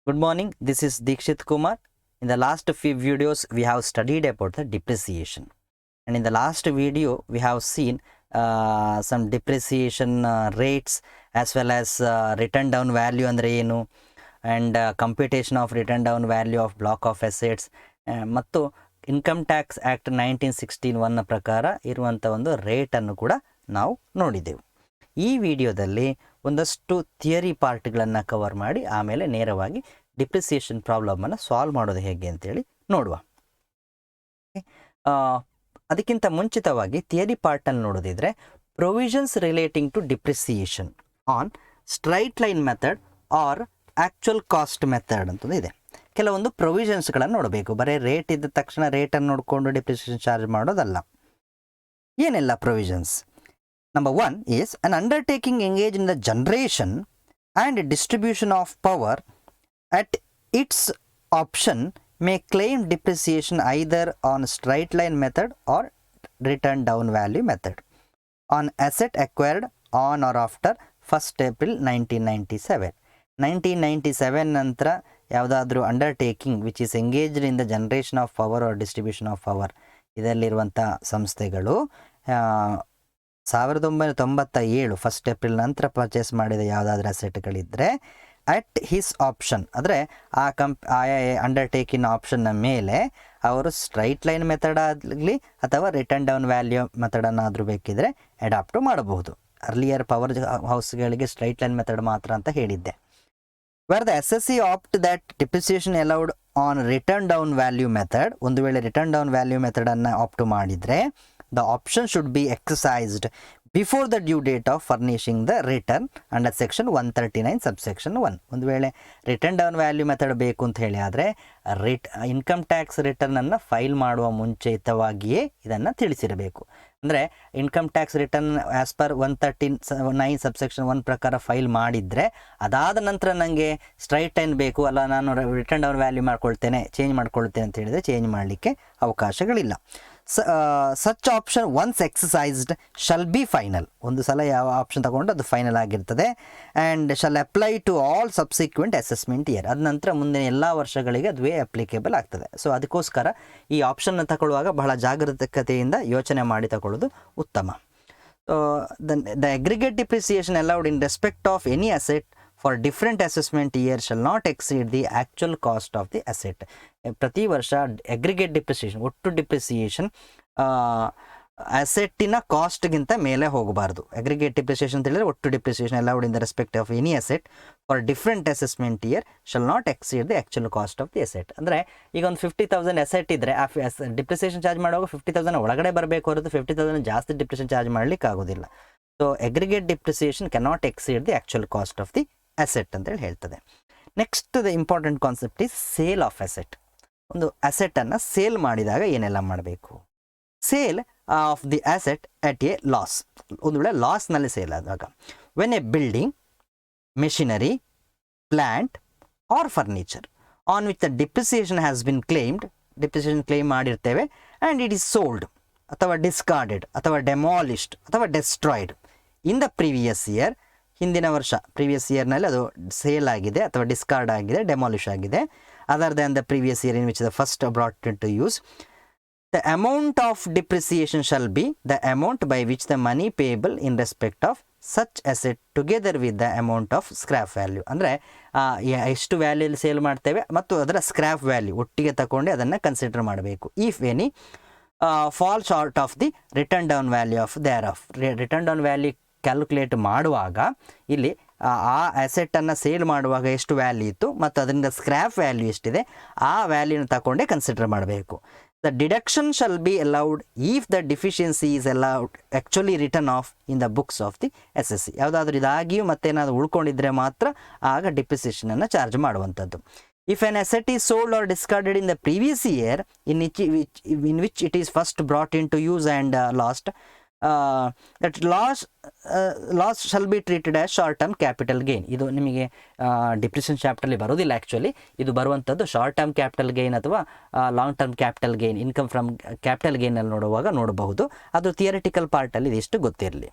Good morning, this is Deekshith Kumar. In the last few videos, we have studied about the depreciation. And in the last video, we have seen some depreciation rates as well as written down value andre enu and computation of written down value of block of assets ಮತ್ತು income tax act 1961 ಪ್ರಕಾರ ಇರುವಂಥ ಒಂದು ರೇಟನ್ನು ಕೂಡ ನಾವು ನೋಡಿದೆವು. ಈ ವಿಡಿಯೋದಲ್ಲಿ ಒಂದಷ್ಟು ಥಿಯರಿ ಪಾರ್ಟ್ಗಳನ್ನು ಕವರ್ ಮಾಡಿ ಆಮೇಲೆ ನೇರವಾಗಿ ಡಿಪ್ರಿಸಿಯೇಷನ್ ಪ್ರಾಬ್ಲಮನ್ನು ಸಾಲ್ವ್ ಮಾಡೋದು ಹೇಗೆ ಅಂತೇಳಿ ನೋಡುವ. ಅದಕ್ಕಿಂತ ಮುಂಚಿತವಾಗಿ ಥಿಯರಿ ಪಾರ್ಟನ್ನು ನೋಡೋದಿದ್ರೆ provisions relating to depreciation on straight line method or actual cost method ಅಂತಂದು ಇದೆ. ಕೆಲವೊಂದು ಪ್ರೊವಿಷನ್ಸ್ಗಳನ್ನು ನೋಡಬೇಕು. ಬರೀ ರೇಟ್ ಇದ್ದ ತಕ್ಷಣ ರೇಟನ್ನು ನೋಡಿಕೊಂಡು ಡಿಪ್ರಿಸಿಯೇಷನ್ ಚಾರ್ಜ್ ಮಾಡೋದಲ್ಲ. ಏನೆಲ್ಲ provisions? Number 1 is an undertaking engaged in the generation and distribution of power at its option may claim depreciation either on straight line method or return down value method on asset acquired on or after 1st April 1997. 1997 ನಂತರ ಯಾವುದಾದ್ರೂ undertaking which is engaged in the generation of power or distribution of power ಇದರಲ್ಲಿರುವಂಥ ಸಂಸ್ಥೆಗಳು 1997 1st April ನಂತರ purchase ಮಾಡಿದ ಯಾವುದಾದ್ರೂ ಅಸೆಟ್ಗಳಿದ್ದರೆ at his option ಅಂದರೆ ಆಯಾ undertaking ಆಪ್ಷನ್ನ ಮೇಲೆ ಅವರು ಸ್ಟ್ರೈಟ್ ಲೈನ್ ಮೆಥಡ್ ಆಗಲಿ ಅಥವಾ ರಿಟರ್ನ್ ಡೌನ್ ವ್ಯಾಲ್ಯೂ ಮೆಥಡನ್ನಾದರೂ ಬೇಕಿದ್ರೆ ಅಡಾಪ್ಟು ಮಾಡಬಹುದು. ಅರ್ಲಿಯರ್ ಪವರ್ ಹೌಸ್ಗಳಿಗೆ ಸ್ಟ್ರೈಟ್ ಲೈನ್ ಮೆಥಡ್ ಮಾತ್ರ ಅಂತ ಹೇಳಿದ್ದೆ. Where the SSC opt that depreciation allowed on written down value method, ಒಂದು ವೇಳೆ ರಿಟರ್ನ್ ಡೌನ್ ವ್ಯಾಲ್ಯೂ ಮೆಥಡನ್ನು ಆಪ್ಟ್ ಮಾಡಿದರೆ the option should be exercised before the due date of furnishing the return under section 139 subsection 1. ಒಂದು ವೇಳೆ written down value method ಬೇಕು ಅಂತ ಹೇಳಿ ಆದರೆ ಇನ್ಕಮ್ ಟ್ಯಾಕ್ಸ್ ರಿಟರ್ನನ್ನು ಫೈಲ್ ಮಾಡುವ ಮುಂಚಿತವಾಗಿಯೇ ಇದನ್ನು ತಿಳಿಸಿರಬೇಕು. ಅಂದರೆ income tax return as per 139 subsection 1 ಪ್ರಕಾರ ಫೈಲ್ ಮಾಡಿದರೆ ಅದಾದ ನಂತರ ನನಗೆ ಸ್ಟ್ರೈಟ್ ಲೈನ್ ಬೇಕು ಅಲ್ಲ, ನಾನು ರಿಟರ್ನ್ ಡೌನ್ ವ್ಯಾಲ್ಯೂ ಮಾಡ್ಕೊಳ್ತೇನೆ, ಚೇಂಜ್ ಮಾಡ್ಕೊಳ್ತೇನೆ ಅಂತ ಹೇಳಿದರೆ ಚೇಂಜ್ ಮಾಡಲಿಕ್ಕೆ ಅವಕಾಶಗಳಿಲ್ಲ. Such option once exercised shall be final. ಒಂದು ಸಲ ಯಾವ ಆಪ್ಷನ್ ತಗೊಂಡು ಅದು ಫೈನಲ್ ಆಗಿರ್ತದೆ. And shall apply to all subsequent assessment year. ಅದ ನಂತರ ಮುಂದಿನ ಎಲ್ಲ ವರ್ಷಗಳಿಗೆ ಅದುವೇ ಅಪ್ಲಿಕೇಬಲ್ ಆಗ್ತದೆ. ಸೊ ಅದಕ್ಕೋಸ್ಕರ ಈ ಆಪ್ಷನ್ನ ತಗೊಳ್ಳುವಾಗ ಬಹಳ ಜಾಗರೂಕತೆಯಿಂದ ಯೋಚನೆ ಮಾಡಿ ತಗೊಳ್ಳೋದು ಉತ್ತಮ. The aggregate depreciation allowed in respect of any asset for different assessment year shall not exceed the actual cost of the asset. ಪ್ರತಿ ವರ್ಷ ಅಗ್ರಿಗೇಟ್ ಡಿಪ್ರಿಸಿಯೇಷನ್, ಒಟ್ಟು ಡಿಪ್ರಿಸಿಯೇಷನ್ ಅಸೆಟ್ಟಿನ ಕಾಸ್ಟ್ಗಿಂತ ಮೇಲೆ ಹೋಗಬಾರ್ದು. ಅಗ್ರಿಗೇಟ್ ಡಿಪ್ರಿಸಿಯೇಷನ್ ಅಂತ ಹೇಳಿದರೆ ಒಟ್ಟು depreciation allowed in the respect of any asset for different assessment year shall not exceed the actual cost of the asset. ಅಂದರೆ ಈಗ ಒಂದು 50,000 ಅಸೆಟ್ ಇದ್ದರೆ ಆ ಡಿಪ್ರಿಸಿಯೇಷನ್ ಚಾರ್ಜ್ ಮಾಡುವಾಗ 50,000 ಒಳಗಡೆ ಬರಬೇಕು ಹೊರತು 50,000 ಜಾಸ್ತಿ ಡಿಪ್ರಿಸಿಯೇಷನ್ ಚಾರ್ಜ್ ಮಾಡಲಿಕ್ಕೆ ಆಗೋದಿಲ್ಲ. So aggregate depreciation cannot exceed the actual cost of the asset ಅಂತೇಳಿ ಹೇಳ್ತದೆ. Next the important concept is sale of asset. ಒಂದು ಅಸೆಟನ್ನು ಸೇಲ್ ಮಾಡಿದಾಗ ಏನೆಲ್ಲ ಮಾಡಬೇಕು? Sale of the asset at a loss. ಒಂದು ವೇಳೆ ಲಾಸ್ನಲ್ಲಿ ಸೇಲ್ ಆದಾಗ when a building, machinery, plant or furniture on which the depreciation has been claimed, depreciation claim ಮಾಡಿರ್ತೇವೆ, ಆ್ಯಂಡ್ ಇಟ್ ಈಸ್ ಸೋಲ್ಡ್ ಅಥವಾ ಡಿಸ್ಕಾರ್ಡೆಡ್ ಅಥವಾ ಡೆಮಾಲಿಷ್ಡ್ ಅಥವಾ destroyed in the previous year, ಹಿಂದಿನ ವರ್ಷ ಪ್ರೀವಿಯಸ್ ಇಯರ್ನಲ್ಲಿ ಅದು ಸೇಲ್ ಆಗಿದೆ ಅಥವಾ ಡಿಸ್ಕಾರ್ಡ್ ಆಗಿದೆ, ಡೆಮಾಲಿಷ್ ಆಗಿದೆ, other than the previous year in which the first brought to use, the amount of depreciation shall be the amount by which the money payable in respect of such asset together with the amount of scrap value. ಅಂದರೆ ಎಷ್ಟು ವ್ಯಾಲ್ಯೂಲಿ sale ಮಾಡ್ತೇವೆ ಮತ್ತು ಅದರ scrap value ಒಟ್ಟಿಗೆ ತಗೊಂಡು ಅದನ್ನು consider ಮಾಡಬೇಕು. If any fall short of the return down value of their of. Return down value calculate ಮಾಡುವಾಗ ಇಲ್ಲಿ ಆ ಅಸೆಟನ್ನು ಸೇಲ್ ಮಾಡುವಾಗ ಎಷ್ಟು ವ್ಯಾಲ್ಯೂ ಇತ್ತು ಮತ್ತು ಅದರಿಂದ ಸ್ಕ್ರ್ಯಾಪ್ ವ್ಯಾಲ್ಯೂ ಎಷ್ಟಿದೆ ಆ ವ್ಯಾಲ್ಯೂನ ತಗೊಂಡೇ ಕನ್ಸಿಡರ್ ಮಾಡಬೇಕು. The deduction shall be allowed if the deficiency is allowed actually return of in the books of the SSC. ಯಾವುದಾದ್ರೂ ಇದಾಗಿಯೂ ಮತ್ತೇನಾದರೂ ಉಳ್ಕೊಂಡಿದ್ರೆ ಮಾತ್ರ ಆಗ ಡಿಪ್ರಿಸಿಯೇಷನನ್ನು ಚಾರ್ಜ್ ಮಾಡುವಂಥದ್ದು. If an asset is sold or discarded in the previous year in which it is first brought into use and lost, that loss shall be treated as short term capital gain. ಇದು ನಿಮಗೆ depreciation ಚಾಪ್ಟರ್ಲಿ ಬರೋದಿಲ್ಲ. Actually ಇದು ಬರುವಂಥದ್ದು short term capital gain ಅಥವಾ long term capital gain, income from capital ಗೇನಲ್ಲಿ ನೋಡುವಾಗ ನೋಡಬಹುದು. ಅದು ಥಿಯರಿಟಿಕಲ್ ಪಾರ್ಟಲ್ಲಿ ಇದಿಷ್ಟು ಗೊತ್ತಿರಲಿ.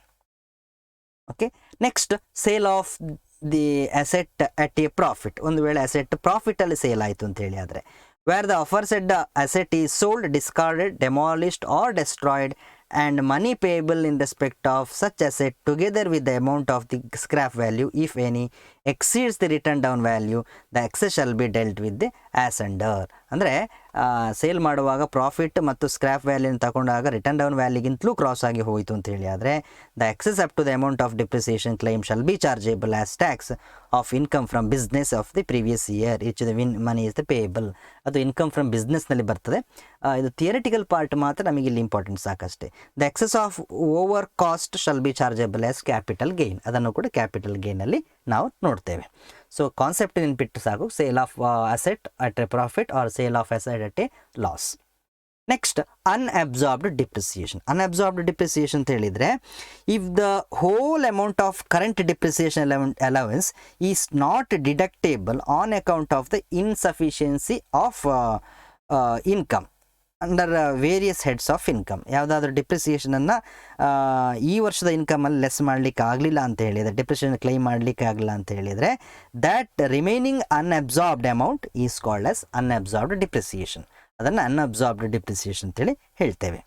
Okay, next sale of the asset at a profit, ಒಂದು ವೇಳೆ ಅಸೆಟ್ ಪ್ರಾಫಿಟಲ್ಲಿ ಸೇಲ್ ಆಯಿತು ಅಂತೇಳಿ ಆದರೆ, where the aforesaid asset is sold, discarded, demolished or destroyed and money payable in respect of such asset together with the amount of the scrap value, if any, exceeds the written down value, the excess shall be dealt with the ascender. ಅಂದರೆ sale ಮಾಡುವಾಗ profit ಮತ್ತು scrap ವ್ಯಾಲ್ಯೂನ ತಗೊಂಡಾಗ written down ವ್ಯಾಲ್ಯೂಗಿಂತಲೂ cross ಆಗಿ ಹೋಯಿತು ಅಂತೇಳಿ ಆದರೆ, the excess up to the amount of depreciation claim shall be chargeable as tax of income from business of the previous year which the win money is the payable. ಅದು income from ಬಿಸ್ನೆಸ್ನಲ್ಲಿ ಬರ್ತದೆ. ಇದು theoretical part ಮಾತ್ರ ನಮಗೆ ಇಲ್ಲಿ important ಸಾಕಷ್ಟೇ. The excess of over cost shall be chargeable as capital gain, ಅದನ್ನು ಕೂಡ ಕ್ಯಾಪಿಟಲ್ ಗೇನಲ್ಲಿ ನಾವು ನೋಡ್ತೇವೆ. ಸೊ ಕಾನ್ಸೆಪ್ಟ್ ನೆನ್ಪಿಟ್ಟು ಸಾಕು, sale of asset at a profit or sale of asset at a loss. Next unabsorbed depreciation. Unabsorbed depreciation ಅಂತ ಹೇಳಿದರೆ, if the whole amount of current depreciation allowance is not deductible on account of the insufficiency of income under various heads of income. ಯಾವುದಾದ್ರೂ ಡಿಪ್ರಿಸಿಯೇಷನನ್ನು ಈ ವರ್ಷದ ಇನ್ಕಮಲ್ಲಿ less ಮಾಡಲಿಕ್ಕೆ ಆಗಲಿಲ್ಲ ಅಂತ ಹೇಳಿದರೆ, depreciation claim ಮಾಡಲಿಕ್ಕೆ ಆಗಲಿಲ್ಲ ಅಂತ ಹೇಳಿದರೆ, that remaining unabsorbed amount is called as unabsorbed depreciation. ಅದನ್ನು ಅನ್ಅಬ್ಸಾರ್ಬ್ಡ್ ಡಿಪ್ರಿಸಿಯೇಷನ್ ಅಂತೇಳಿ ಹೇಳ್ತೇವೆ.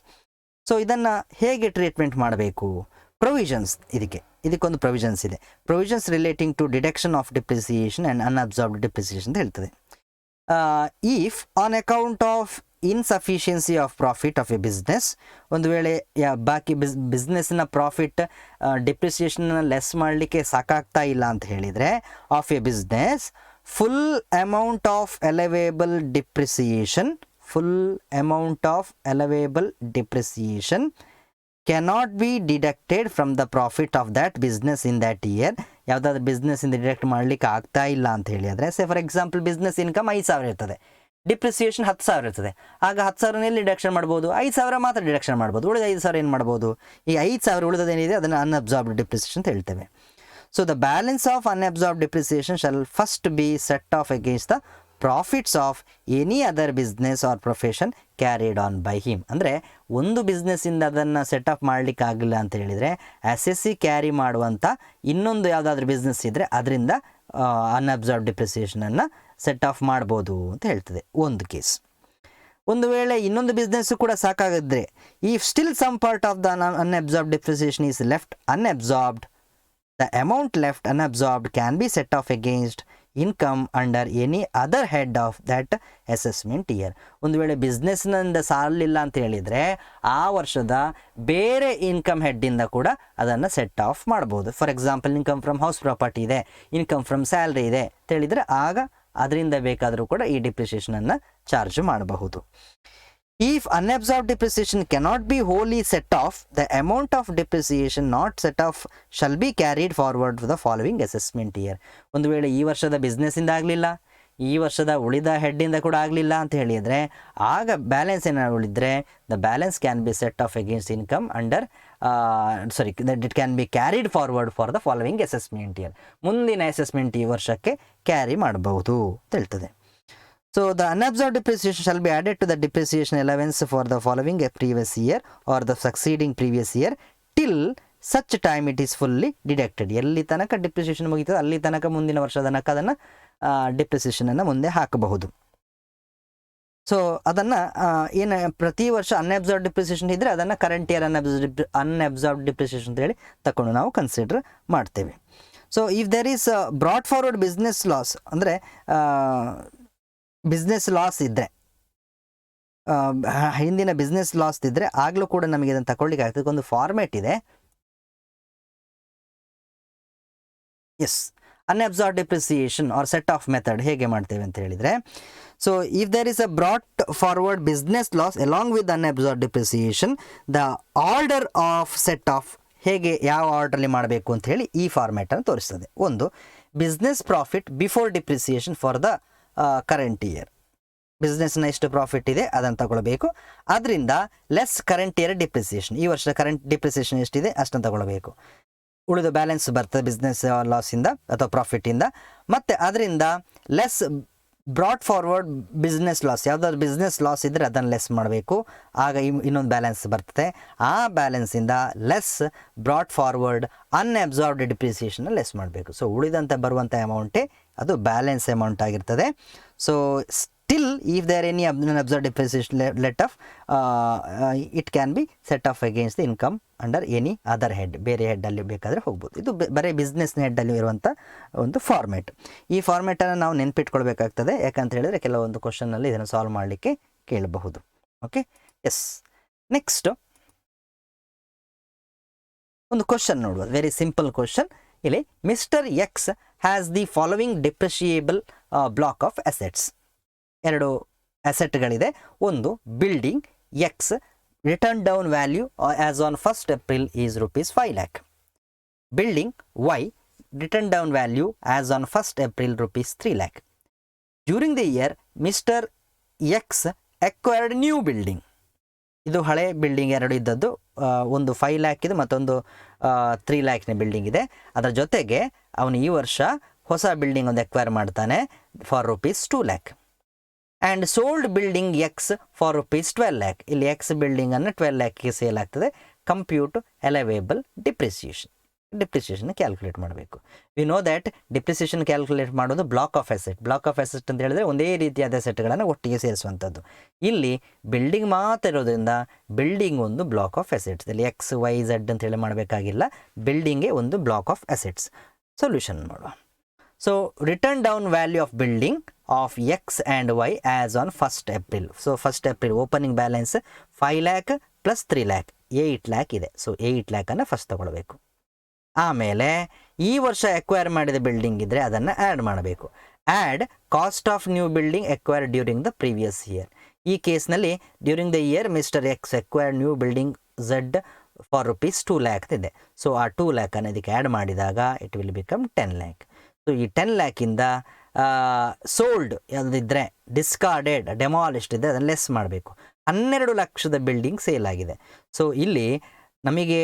ಸೊ ಇದನ್ನು ಹೇಗೆ ಟ್ರೀಟ್ಮೆಂಟ್ ಮಾಡಬೇಕು? ಪ್ರೊವಿಷನ್ಸ್, ಇದಕ್ಕೊಂದು ಪ್ರೊವಿಷನ್ಸ್ ಇದೆ. Provisions relating to deduction of depreciation and unabsorbed depreciation ಅಂತ ಹೇಳ್ತದೆ. If on account of insufficiency of profit of a business, ಒಂದು ವೇಳೆ ಬಾಕಿ ಬಿಸ್ನೆಸ್ನ ಪ್ರಾಫಿಟ್ ಡಿಪ್ರಿಸಿಯೇಷನ್ನ ಲೆಸ್ ಮಾಡಲಿಕ್ಕೆ ಸಾಕಾಗ್ತಾ ಇಲ್ಲ ಅಂತ ಹೇಳಿದರೆ, of a business full amount of allowable depreciation cannot be deducted from the profit of that business in that year. ಯಾವುದಾದ್ರೂ ಬಿಸ್ನೆಸ್ಸಿಂದ deduct ಮಾಡಲಿಕ್ಕೆ ಆಗ್ತಾ ಇಲ್ಲ ಅಂತ ಹೇಳಿದರೆ, say for example business income 5,000 ಇರ್ತದೆ, ಡಿಪ್ರಿಸಿಯೇಷನ್ 10,000 ಇರ್ತದೆ. ಆಗ 10,000 ಡಿಡಕ್ಷನ್ ಮಾಡ್ಬೋದು, 5,000 ಮಾತ್ರ ಡಿಡಕ್ಷನ್ ಮಾಡ್ಬೋದು. ಉಳಿದ 5,000 ಏನು ಮಾಡ್ಬೋದು? ಈ 5,000 ಉಳಿದದೇನಿದೆ ಅದನ್ನು ಅನ್ಅಬ್ಸಾರ್ಬ್ಡ್ ಡಿಪ್ರಿಸಿಯೇಷನ್ ಅಂತ ಹೇಳ್ತೇವೆ. So the balance of unabsorbed depreciation shall first be set off against the profits of any other business or profession carried on by him. ಅಂದರೆ ಒಂದು ಬಿಸ್ನೆಸ್ಸಿಂದ ಅದನ್ನು ಸೆಟಪ್ ಮಾಡಲಿಕ್ಕೆ ಆಗಲಿಲ್ಲ ಅಂತ ಹೇಳಿದರೆ, ಎಸ್ ಕ್ಯಾರಿ ಮಾಡುವಂಥ ಇನ್ನೊಂದು ಯಾವುದಾದ್ರೂ ಬಿಸ್ನೆಸ್ ಇದ್ದರೆ ಅದರಿಂದ ಅನ್ಅಬ್ಸಾರ್ಬ್ ಡಿಪ್ರಿಸಿಯೇಷನನ್ನು ಸೆಟ್ ಆಫ್ ಮಾಡ್ಬೋದು ಅಂತ ಹೇಳ್ತದೆ ಒಂದು ಕೇಸ್. ಒಂದು ವೇಳೆ ಇನ್ನೊಂದು ಬಿಸ್ನೆಸ್ಸು ಕೂಡ ಸಾಕಾಗಿದ್ದರೆ, ಈ still some part of the unabsorb depreciation is left unabsorbed, the amount left unabsorbed can be set off against income under any other head of that assessment year. ಒಂದು ವೇಳೆ ಬಿಸ್ನೆಸ್ನಿಂದ ಸಾಲಿಲ್ಲ ಅಂತ ಹೇಳಿದರೆ, ಆ ವರ್ಷದ ಬೇರೆ ಇನ್ಕಮ್ ಹೆಡ್ಡಿಂದ ಕೂಡ ಅದನ್ನು ಸೆಟ್ ಆಫ್ ಮಾಡ್ಬೋದು. For example, income from house property ಇದೆ, ಇನ್ಕಮ್ ಫ್ರಮ್ ಸ್ಯಾಲ್ರಿ ಇದೆ ಅಂತ ಹೇಳಿದರೆ, ಆಗ ಅದರಿಂದ ಬೇಕಾದರೂ ಕೂಡ ಈ ಡಿಪ್ರಿಸಿಯೇಷನನ್ನು ಚಾರ್ಜ್ ಮಾಡಬಹುದು. If unabsorbed depreciation cannot be wholly set off, the amount of depreciation not set off shall be carried forward to the following assessment year. ಒಂದು ವೇಳೆ ಈ ವರ್ಷದ ಬಿಸ್ನೆಸ್ಸಿಂದ ಆಗಲಿಲ್ಲ, ಈ ವರ್ಷದ ಉಳಿದ ಹೆಡ್ಡಿಂದ ಕೂಡ ಆಗಲಿಲ್ಲ ಅಂತ ಹೇಳಿದರೆ, ಆಗ ಬ್ಯಾಲೆನ್ಸ್ ಏನಾದ್ರು ಉಳಿದರೆ, the balance can be set off against income under that it can B carried forward for the following assessment year. ಮುಂದಿನ ಅಸೆಸ್ಮೆಂಟ್ ಈ ವರ್ಷಕ್ಕೆ ಕ್ಯಾರಿ ಮಾಡಬಹುದು ಅಂತ ಹೇಳ್ತದೆ. So the unabsorbed depreciation shall be added to the depreciation allowance for the following previous year or the succeeding previous year till such time it is fully deducted. ಎಲ್ಲಿ ತನಕ depreciation ಮುಗಿತದೆ ಅಲ್ಲಿ ತನಕ ಮುಂದಿನ ವರ್ಷದ ತನಕ ಅದನ್ನು ಡಿಪ್ರಿಸಿಯೇಷನನ್ನು ಮುಂದೆ ಹಾಕಬಹುದು. ಸೊ ಅದನ್ನು ಏನು ಪ್ರತಿ ವರ್ಷ ಅನ್ಅಬ್ಸಾರ್ಬ್ ಡಿಪ್ರಿಸಿಯೇಷನ್ ಇದ್ದರೆ ಅದನ್ನು ಕರೆಂಟ್ ಇಯರ್ ಅನ್ಅಬ್ಸಾರ್ಬ್ ಡಿಪ್ರಿಸಿಯೇಷನ್ ಅಂತೇಳಿ ತಗೊಂಡು ನಾವು ಕನ್ಸಿಡರ್ ಮಾಡ್ತೇವೆ. So if there is brought forward business loss, ಅಂದರೆ ಬಿಸ್ನೆಸ್ ಲಾಸ್ ಇದ್ದರೆ, ಹಿಂದಿನ ಬಿಸ್ನೆಸ್ ಲಾಸ್ ಇದ್ದರೆ ಆಗಲೂ ಕೂಡ ನಮಗೆ ಇದನ್ನು ತಗೊಳ್ಳಿಕ್ಕೆ ಆಗ್ತದೆ. ಒಂದು ಫಾರ್ಮೇಟ್ ಇದೆ. Yes, unabsorb depreciation or set off method ಹೇಗೆ ಮಾಡ್ತೇವೆ ಅಂತ ಹೇಳಿದರೆ, so if there is a brought forward business loss along with unabsorb depreciation, the order of set off ಹೇಗೆ ಯಾವ ಆರ್ಡ್ರಲ್ಲಿ ಮಾಡಬೇಕು ಅಂತ ಹೇಳಿ ಈ ಫಾರ್ಮ್ಯಾಟನ್ನು ತೋರಿಸ್ತದೆ. ಒಂದು, business profit before depreciation for the current year. ಬಿಸ್ನೆಸ್ನ ಎಷ್ಟು ಪ್ರಾಫಿಟ್ ಇದೆ ಅದನ್ನು ತಗೊಳ್ಬೇಕು, ಅದರಿಂದ ಲೆಸ್ ಕರೆಂಟ್ ಇಯರ್ ಡಿಪ್ರಿಸಿಯೇಷನ್, ಈ ವರ್ಷದ ಕರೆಂಟ್ ಡಿಪ್ರಿಸಿಯೇಷನ್ ಎಷ್ಟಿದೆ ಅಷ್ಟನ್ನು ತಗೊಳ್ಬೇಕು. ಉಳಿದು ಬ್ಯಾಲೆನ್ಸ್ ಬರ್ತದೆ ಬಿಸ್ನೆಸ್ ಲಾಸಿಂದ ಅಥವಾ ಪ್ರಾಫಿಟ್ಟಿಂದ, ಮತ್ತು ಅದರಿಂದ less brought forward business loss, ಯಾವುದಾದ್ರು ಬಿಸ್ನೆಸ್ ಲಾಸ್ ಇದ್ದರೆ ಅದನ್ನು ಲೆಸ್ ಮಾಡಬೇಕು, ಆಗ ಇನ್ನೊಂದು ಬ್ಯಾಲೆನ್ಸ್ ಬರ್ತದೆ. ಆ ಬ್ಯಾಲೆನ್ಸಿಂದ ಲೆಸ್ ಬ್ರಾಡ್ ಫಾರ್ವರ್ಡ್ ಅನ್ಅಬ್ಸಾರ್ಬ್ಡ್ ಡಿಪ್ರಿಸಿಯೇಷನ್ನ ಲೆಸ್ ಮಾಡಬೇಕು. ಸೊ ಉಳಿದಂತೆ ಬರುವಂಥ ಅಮೌಂಟೇ ಅದು ಬ್ಯಾಲೆನ್ಸ್ ಅಮೌಂಟ್ ಆಗಿರ್ತದೆ. So still if there any unabsorbed depreciation let off it can be set off against the income under any other head, ಬೇರೆ ಹೆಡ್ಡಲ್ಲಿ ಬೇಕಾದರೆ ಹೋಗ್ಬೋದು. ಇದು ಬರೀ ಬಿಸ್ನೆಸ್ನ ಹೆಡ್ಡಲ್ಲಿ ಇರುವಂಥ ಒಂದು ಫಾರ್ಮೆಟ್. ಈ ಫಾರ್ಮೆಟನ್ನು ನಾವು ನೆನ್ಪಿಟ್ಕೊಳ್ಬೇಕಾಗ್ತದೆ, ಯಾಕಂತ ಹೇಳಿದರೆ ಕೆಲವೊಂದು ಕ್ವಶನ್ನಲ್ಲಿ ಇದನ್ನು ಸಾಲ್ವ್ ಮಾಡಲಿಕ್ಕೆ ಕೇಳಬಹುದು. Okay, yes. ನೆಕ್ಸ್ಟ್ ಒಂದು ಕ್ವಶನ್ ನೋಡುವ, ವೆರಿ ಸಿಂಪಲ್ ಕ್ವಶನ್. ಇಲ್ಲಿ mister X has the following depreciable block of assets. ಎರಡು ಅಸೆಟ್ಗಳಿದೆ. ಒಂದು building X, return down value as on 1st April is ₹5 lakh. Building Y, return down value as on 1st April ₹3 lakh. During the year mister X acquired new building. ಇದು ಹಳೆ building ಎರಡು ಇದ್ದದ್ದು, ಒಂದು 5 lakh ಇದೆ, ಮತ್ತೊಂದು 3 lakhನ building ಇದೆ. ಅದರ ಜೊತೆಗೆ ಅವನು ಈ ವರ್ಷ ಹೊಸ ಬಿಲ್ಡಿಂಗ್ ಒಂದು ಅಕ್ವೈರ್ ಮಾಡ್ತಾನೆ for ₹2 lakh. And sold building X for ₹12 lakh. ಇಲ್ಲಿ ಎಕ್ಸ್ ಬಿಲ್ಡಿಂಗನ್ನು 12 lakhಗೆ ಸೇಲ್ ಆಗ್ತದೆ. ಕಂಪ್ಯೂಟ್ ಎಲೆವೇಬಲ್ ಡಿಪ್ರಿಸಿಯೇಷನ್ ಕ್ಯಾಲ್ಕುಲೇಟ್ ಮಾಡಬೇಕು. We know that depreciation calculate ಮಾಡೋದು block of asset. Block of asset ಅಂತ ಹೇಳಿದ್ರೆ ಒಂದೇ ರೀತಿಯಾದ ಅಸೆಟ್ಗಳನ್ನು ಒಟ್ಟಿಗೆ ಸೇರಿಸುವಂಥದ್ದು. ಇಲ್ಲಿ ಬಿಲ್ಡಿಂಗ್ ಮಾತ್ರ ಇರೋದ್ರಿಂದ ಬಿಲ್ಡಿಂಗ್ ಒಂದು ಬ್ಲಾಕ್ ಆಫ್ ಅಸೆಟ್ಸ್. ಇಲ್ಲಿ ಎಕ್ಸ್ ವೈ ಝೆಡ್ ಅಂತ ಹೇಳಿ ಮಾಡಬೇಕಾಗಿಲ್ಲ, ಬಿಲ್ಡಿಂಗೇ ಒಂದು ಬ್ಲಾಕ್ ಆಫ್ ಅಸೆಟ್ಸ್. ಸೊಲ್ಯೂಷನ್ ಮಾಡುವ. So return down value of building of X and Y as on 1st April. So 1st April opening balance 5 lakh plus 3 lakh 8 lakh ಇದೆ. So 8 lakhನ್ನು first ತಗೊಳ್ಬೇಕು. ಆಮೇಲೆ ಈ ವರ್ಷ ಎಕ್ವೈರ್ ಮಾಡಿದ ಬಿಲ್ಡಿಂಗ್ ಇದ್ದರೆ ಅದನ್ನು ಆ್ಯಡ್ ಮಾಡಬೇಕು. Add cost of new building acquire during the previous year. ಈ ಕೇಸ್ನಲ್ಲಿ during the year mister X acquire new building Z for ₹2 lakh ಇದೆ. ಸೊ ಆ 2 lakhನ್ನು ಇದಕ್ಕೆ ಆ್ಯಡ್ ಮಾಡಿದಾಗ it will become 10 lakh. So ಈ 10 lakhಯಿಂದ ಸೋಲ್ಡ್ ಯಾವುದಿದ್ದರೆ, ಡಿಸ್ಕಾರ್ಡೆಡ್, ಡೆಮಾಲಿಷ್ಡ್ ಇದೆ, ಅದನ್ನು ಲೆಸ್ ಮಾಡಬೇಕು. 12 ಲಕ್ಷದ ಬಿಲ್ಡಿಂಗ್ ಸೇಲ್ ಆಗಿದೆ. ಸೊ ಇಲ್ಲಿ ನಮಗೆ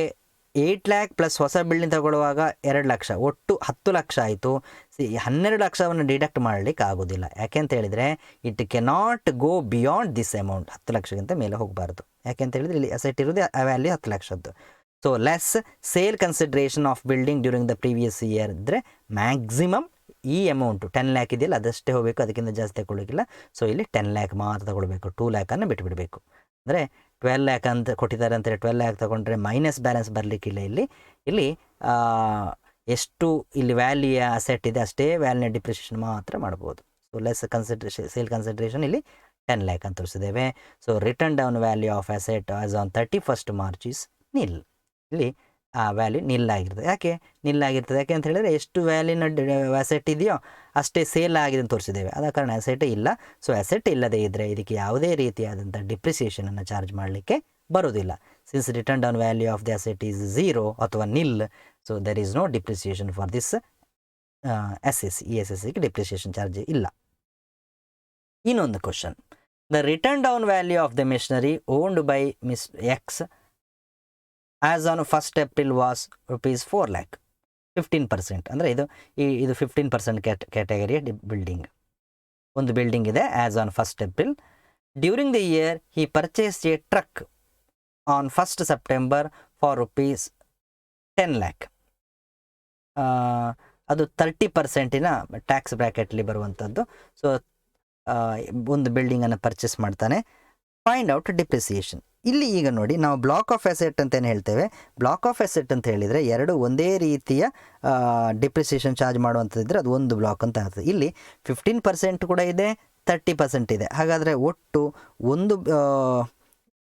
8 lakh ಪ್ಲಸ್ ಹೊಸ ಬಿಲ್ಡಿಂಗ್ ತಗೊಳ್ಳುವಾಗ 2 ಲಕ್ಷ, ಒಟ್ಟು 10 ಲಕ್ಷ ಆಯಿತು. 12 ಲಕ್ಷವನ್ನು ಡಿಡಕ್ಟ್ ಮಾಡಲಿಕ್ಕೆ ಆಗೋದಿಲ್ಲ. ಯಾಕೆಂತ ಹೇಳಿದರೆ it cannot go beyond this amount. 10 ಲಕ್ಷಕ್ಕಿಂತ ಮೇಲೆ ಹೋಗಬಾರ್ದು. ಯಾಕೆಂತ ಹೇಳಿದರೆ ಇಲ್ಲಿ ಅಸೆಟ್ ಇರೋದು ಆ ವ್ಯಾಲ್ಯೂ 10 ಲಕ್ಷದ್ದು. So less sale consideration of building during the previous year ಇದ್ದರೆ ಮ್ಯಾಕ್ಸಿಮಮ್ ಈ ಅಮೌಂಟು 10 lakh ಇದೆಯಲ್ಲ ಅದಷ್ಟೇ ಹೋಗಬೇಕು, ಅದಕ್ಕಿಂತ ಜಾಸ್ತಿ ತಗೊಳ್ಳಿಕ್ಕಿಲ್ಲ. ಸೊ ಇಲ್ಲಿ 10 lakh ಮಾತ್ರ ತಗೊಳ್ಬೇಕು, 2 lakhನ್ನು ಬಿಟ್ಟುಬಿಡಬೇಕು. ಅಂದರೆ 12 lakh ಅಂತ ಕೊಟ್ಟಿದ್ದಾರೆ ಅಂತೇಳಿ 12 lakh ತಗೊಂಡ್ರೆ ಮೈನಸ್ ಬ್ಯಾಲೆನ್ಸ್ ಬರಲಿಕ್ಕಿಲ್ಲ. ಇಲ್ಲಿ ಎಷ್ಟು ಇಲ್ಲಿ ವ್ಯಾಲ್ಯೂಯ ಅಸೆಟ್ ಇದೆ ಅಷ್ಟೇ ವ್ಯಾಲ್ಯೂನ ಡಿಪ್ರಿಸಿಯೇಷನ್ ಮಾತ್ರ ಮಾಡ್ಬೋದು. ಸೊ ಲೆಸ್ ಸೇಲ್ ಕನ್ಸಿಡ್ರೇಷನ್ ಇಲ್ಲಿ 10 lakh ಅಂತ ತೋರಿಸಿದ್ದೇವೆ. So return down value of asset as on 31st March is nil. ಇಲ್ಲಿ ಆ ವ್ಯಾಲ್ಯೂ ನಿಲ್ ಆಗಿರ್ತದೆ. ಯಾಕೆ ನಿಲ್ ಆಗಿರ್ತದೆ? ಯಾಕೆ ಅಂತ ಹೇಳಿದರೆ ಎಷ್ಟು ವ್ಯಾಲ್ಯೂನ ಅಸೆಟ್ ಇದೆಯೋ ಅಷ್ಟೇ ಸೇಲ್ ಆಗಿದೆ ಅಂತ ತೋರಿಸಿದ್ದೇವೆ. ಆದ ಕಾರಣ ಅಸೆಟೇ ಇಲ್ಲ. ಸೊ ಅಸೆಟ್ ಇಲ್ಲದೇ ಇದ್ದರೆ ಇದಕ್ಕೆ ಯಾವುದೇ ರೀತಿಯಾದಂಥ ಡಿಪ್ರಿಸಿಯೇಷನನ್ನು ಚಾರ್ಜ್ ಮಾಡಲಿಕ್ಕೆ ಬರೋದಿಲ್ಲ. Since return down value of the asset is 0 ಅಥವಾ nil, so there is no depreciation for this asset. ಈ ಎಸ್.ಎಸ್ಸಿಗೆ ಡಿಪ್ರಿಸಿಯೇಷನ್ ಚಾರ್ಜ್ ಇಲ್ಲ. ಇನ್ನೊಂದು question, the return down value of the machinery owned by miss X as on 1st April was ₹4 lakh. 15%. ಅಂದರೆ ಇದು 15% ಕ್ಯಾಟಗರಿಯ building. ಒಂದು building ಇದೆ as on 1st April. During the year he purchased a truck on 1st September for ₹10 lakh. ಅದು 30%ನ tax ಬ್ರ್ಯಾಕೆಟ್ಲಿ ಬರುವಂಥದ್ದು. So ಒಂದು ಬಿಲ್ಡಿಂಗನ್ನು purchase ಮಾಡ್ತಾನೆ. Find out depreciation. ಇಲ್ಲಿ ಈಗ ನೋಡಿ, ನಾವು ಬ್ಲಾಕ್ ಆಫ್ ಅಸೆಟ್ ಅಂತೇನು ಹೇಳ್ತೇವೆ. ಬ್ಲಾಕ್ ಆಫ್ ಅಸೆಟ್ ಅಂತ ಹೇಳಿದರೆ ಎರಡು ಒಂದೇ ರೀತಿಯ ಡಿಪ್ರಿಸಿಯೇಷನ್ ಚಾರ್ಜ್ ಮಾಡುವಂಥದ್ದಿದ್ದರೆ ಅದು ಒಂದು ಬ್ಲಾಕ್ ಅಂತ ಆಗ್ತದೆ. ಇಲ್ಲಿ 15% ಕೂಡ ಇದೆ, 30% ಇದೆ. ಹಾಗಾದರೆ ಒಟ್ಟು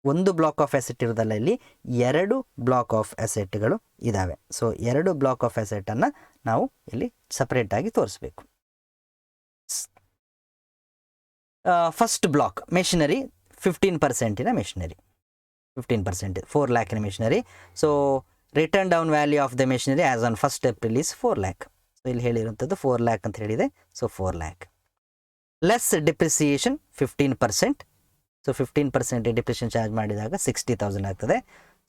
ಒಂದು ಬ್ಲಾಕ್ ಆಫ್ ಅಸೆಟ್ ಇರೋದಲ್ಲ, ಇಲ್ಲಿ 2 ಬ್ಲಾಕ್ ಆಫ್ ಅಸೆಟ್ಗಳು ಇದ್ದಾವೆ. ಸೊ 2 ಬ್ಲಾಕ್ ಆಫ್ ಅಸೆಟನ್ನು ನಾವು ಇಲ್ಲಿ ಸಪ್ರೇಟಾಗಿ ತೋರಿಸ್ಬೇಕು. ಫಸ್ಟ್ ಬ್ಲಾಕ್ ಮೆಷಿನರಿ 15%ನ ಮೆಷಿನರಿ, 15% 4 lakhನ machinery. So return down value of the machinery as on 1st April is 4 lakh. So ಇಲ್ಲಿ ಹೇಳಿರುವಂಥದ್ದು 4 lakh ಅಂತ ಹೇಳಿದೆ. So 4 lakh less depreciation 15%. So 15% depreciation charge ಮಾಡಿದಾಗ 60,000 ಆಗ್ತದೆ.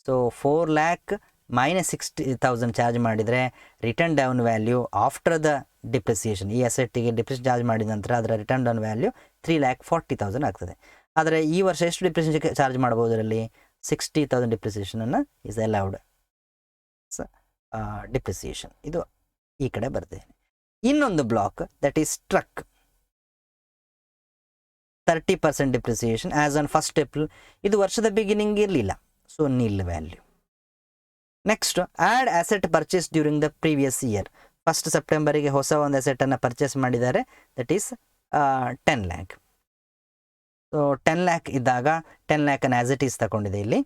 ಸೊ 4 lakh -60,000 ಚಾರ್ಜ್ ಮಾಡಿದರೆ return down value after the depreciation, ಈ ಅಸೆಟ್ಟಿಗೆ depreciation charge ಮಾಡಿದ ನಂತರ ಅದರ ರಿಟರ್ನ್ ಡೌನ್ ವ್ಯಾಲ್ಯೂ 3,40,000 ಆಗ್ತದೆ. ಆದರೆ ಈ ವರ್ಷ ಎಷ್ಟು ಡಿಪ್ರಿಸಿಯೇಷನ್ ಚಾರ್ಜ್ ಮಾಡ್ಬೋದು? ಅದರಲ್ಲಿ 60,000 ಡಿಪ್ರಿಸಿಯೇಷನನ್ನು ಈಸ್ ಅಲೌಡ್ ಡಿಪ್ರಿಸಿಯೇಷನ್. ಇದು ಈ ಕಡೆ ಬರ್ತದೆ. ಇನ್ನೊಂದು block that is struck 30% depreciation as on 1st April. ಇದು ವರ್ಷದ ಬಿಗಿನಿಂಗ್ ಇರಲಿಲ್ಲ, so nil value. Next add asset purchase during the previous year. 1st ಸೆಪ್ಟೆಂಬರಿಗೆ ಹೊಸ ಒಂದು ಅಸೆಟನ್ನು ಪರ್ಚೇಸ್ ಮಾಡಿದ್ದಾರೆ, that is 10 lakh. So 10 lakh ಇದ್ದಾಗ 10 lakh ಆ್ಯಸ್ ಇಟ್ ಈಸ್ ತಗೊಂಡಿದೆ ಇಲ್ಲಿ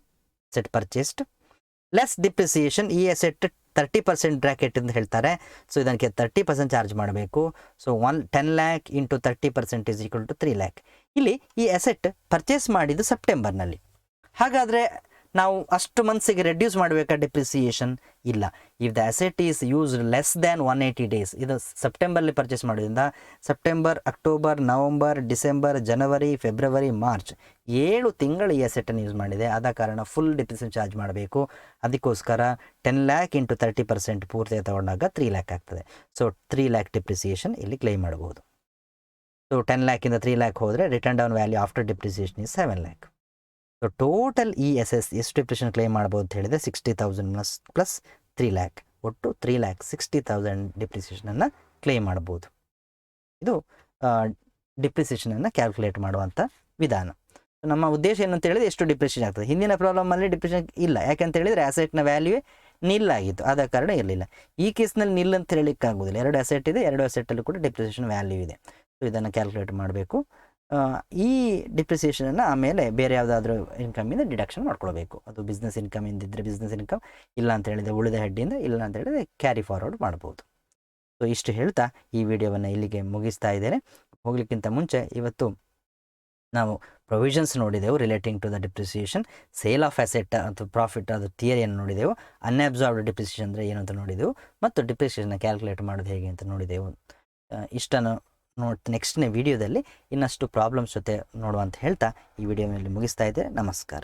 ಅಸೆಟ್ ಪರ್ಚೇಸ್ಡ್. ಲೆಸ್ ಡಿಪ್ರಿಸಿಯೇಷನ್, ಈ ಅಸೆಟ್ 30% ಬ್ರ್ಯಾಕೆಟ್ ಅಂತ ಹೇಳ್ತಾರೆ, ಸೊ ಇದಕ್ಕೆ 30% ಚಾರ್ಜ್ ಮಾಡಬೇಕು. So 10 lakh into 30% is equal to 3 lakh. ಇಲ್ಲಿ ಈ ಅಸೆಟ್ ಪರ್ಚೇಸ್ ಮಾಡಿದ್ದು ಸೆಪ್ಟೆಂಬರ್ನಲ್ಲಿ, ಹಾಗಾದರೆ ನಾವು ಅಷ್ಟು ಮಂತ್ಸಿಗೆ ರೆಡ್ಯೂಸ್ ಮಾಡಬೇಕಾ ಡಿಪ್ರಿಸಿಯೇಷನ್? ಇಲ್ಲ. If the asset is used less than 180 days, ಇದು ಸೆಪ್ಟೆಂಬರ್ಲಿ ಪರ್ಚೇಸ್ ಮಾಡೋದ್ರಿಂದ ಸೆಪ್ಟೆಂಬರ್, ಅಕ್ಟೋಬರ್, ನವಂಬರ್, ಡಿಸೆಂಬರ್, ಜನವರಿ, ಫೆಬ್ರವರಿ, ಮಾರ್ಚ್ 7 ತಿಂಗಳು ಈ ಅಸೆಟನ್ನು ಯೂಸ್ ಮಾಡಿದೆ, ಆದ ಕಾರಣ ಫುಲ್ ಡಿಪ್ರಿಸಿಯೇಷನ್ ಚಾರ್ಜ್ ಮಾಡಬೇಕು. ಅದಕ್ಕೋಸ್ಕರ 10 lakh ಇಂಟು 30% ಪೂರ್ತಿ ತಗೊಂಡಾಗ 3 lakh ಆಗ್ತದೆ. ಸೊ 3 lakh ಡಿಪ್ರಿಸಿಯೇಷನ್ ಇಲ್ಲಿ ಕ್ಲೈಮ್ ಮಾಡಬಹುದು. ಸೊ 10 lakh ಇಂದ 3 lakh ಹೋದರೆ written down value after depreciation is 7 lakh. So total E S S ಎಷ್ಟು ಡಿಪ್ರಿಸಿಯೇಷನ್ ಕ್ಲೈಮ್ ಮಾಡ್ಬೋದು ಅಂತ ಹೇಳಿದರೆ 60,000 ಪ್ಲಸ್ 3 lakh, ಒಟ್ಟು 3,60,000 ಡಿಪ್ರಿಸಿಯೇಷನನ್ನು ಕ್ಲೈಮ್ ಮಾಡ್ಬೋದು. ಇದು ಡಿಪ್ರಿಸಿಯೇಷನನ್ನು ಕ್ಯಾಲ್ಕುಲೇಟ್ ಮಾಡುವಂಥ ವಿಧಾನ. ನಮ್ಮ ಉದ್ದೇಶ ಏನು ಅಂತ ಹೇಳಿದರೆ ಎಷ್ಟು ಡಿಪ್ರಿಸಿಯೇಷನ್ ಆಗ್ತದೆ. ಹಿಂದಿನ ಪ್ರಾಬ್ಲಮಲ್ಲಿ ಡಿಪ್ರಿಸಿಯೇಷನ್ ಇಲ್ಲ, ಯಾಕೆಂತ ಹೇಳಿದರೆ ಅಸೆಟ್ನ ವ್ಯಾಲ್ಯೂವೇ ನಿಲ್ ಆಗಿತ್ತು, ಆದ ಕಾರಣ ಇರಲಿಲ್ಲ. ಈ ಕೇಸ್ನಲ್ಲಿ ನಿಲ್ ಅಂತ ಹೇಳಲಿಕ್ಕೆ ಆಗೋದಿಲ್ಲ, 2 ಅಸೆಟ್ ಇದೆ, 2 ಅಸೆಟ್ಟಲ್ಲೂ ಕೂಡ ಡಿಪ್ರಿಸಿಯೇಷನ್ ವ್ಯಾಲ್ಯೂ ಇದೆ. ಸೊ ಇದನ್ನು ಕ್ಯಾಲ್ಕುಲೇಟ್ ಮಾಡಬೇಕು. ಈ ಡಿಪ್ರಿಸಿಯೇಷನನ್ನು ಆಮೇಲೆ ಬೇರೆ ಯಾವುದಾದ್ರೂ ಇನ್ಕಮಿಂದ ಡಿಡಕ್ಷನ್ ಮಾಡ್ಕೊಳ್ಬೇಕು. ಅದು ಬಿಸ್ನೆಸ್ ಇನ್ಕಮಿಂದ ಇದ್ದರೆ ಬಿಸ್ನೆಸ್ ಇನ್ಕಮ್, ಇಲ್ಲ ಅಂತ ಹೇಳಿದರೆ ಉಳಿದ ಹೆಡ್ಡಿಂದ, ಇಲ್ಲ ಅಂತ ಹೇಳಿದರೆ ಕ್ಯಾರಿ ಫಾರ್ವರ್ಡ್ ಮಾಡ್ಬೋದು. ಸೊ ಇಷ್ಟು ಹೇಳ್ತಾ ಈ ವಿಡಿಯೋವನ್ನು ಇಲ್ಲಿಗೆ ಮುಗಿಸ್ತಾ ಇದ್ದೇನೆ. ಹೋಗಲಿಕ್ಕಿಂತ ಮುಂಚೆ ಇವತ್ತು ನಾವು ಪ್ರೊವಿಷನ್ಸ್ ನೋಡಿದೆವು relating to the depreciation, sale of asset ಅಥವಾ ಪ್ರಾಫಿಟ್ ಅದು ಥಿಯರಿಯನ್ನು ನೋಡಿದೆವು, ಅನ್ಅಬ್ಸಾರ್ಬ್ಡ್ ಡಿಪ್ರಿಸಿಯೇಷನ್ ಅಂದರೆ ಏನು ಅಂತ ನೋಡಿದೆವು, ಮತ್ತು ಡಿಪ್ರಿಸಿಯೇಷನ್ನ ಕ್ಯಾಲ್ಕುಲೇಟ್ ಮಾಡೋದು ಹೇಗೆ ಅಂತ ನೋಡಿದೆವು. ಇಷ್ಟನ್ನು ನೆಕ್ಸ್ಟ್ನೇ ವಿಡಿಯೋದಲ್ಲಿ ಇನ್ನಷ್ಟು ಪ್ರಾಬ್ಲಮ್ಸ್ ಜೊತೆ ನೋಡುವಂತ ಹೇಳ್ತಾ ಈ ವಿಡಿಯೋನಲ್ಲಿ ಮುಗಿಸ್ತಾ ಇದ್ದೆ. ನಮಸ್ಕಾರ.